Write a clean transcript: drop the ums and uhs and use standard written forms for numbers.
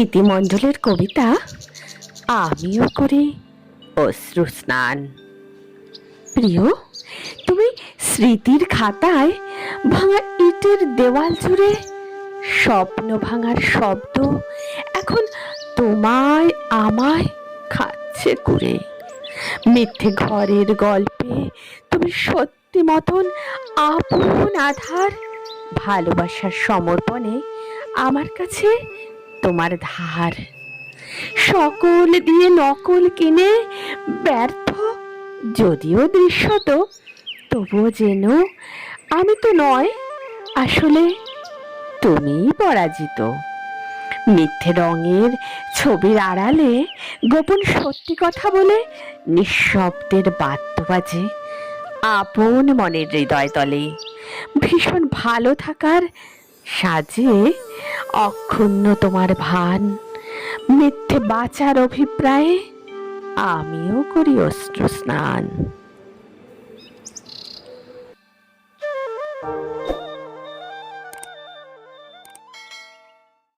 ইতিমণ্ডলের কবিতা আমিও করি অশ্রু স্নান। প্রিয়, তুমি স্মৃতির খাতায় ভাঙা ইটের দেওয়াল জুড়ে স্বপ্ন ভাঙার শব্দ এখন তোমায় আমায় খাচ্ছে করে। মিথ্যে ঘরের গল্পে তুমি সত্যি মতন আপন আধার, ভালোবাসার সমর্পণে আমার কাছে তোমার ধার। সকল দিয়ে নকল কিনে ব্যর্থ যদিও দৃশ্যত, তবুও যেন আমি তো নয়, আসলে তুমিই পরাজিত। মিথ্যে রঙের ছবির আড়ালে গোপন সত্যি কথা বলে নিঃশব্দের বাদ্য বাজে আপন মনের হৃদয় তলে। ভীষণ ভালো থাকার সাজে অক্ষুণ্ণ তোমার ভান, মিথ্যে বাঁচার অভিপ্রায়ে আমিও করি অশ্রু স্নান।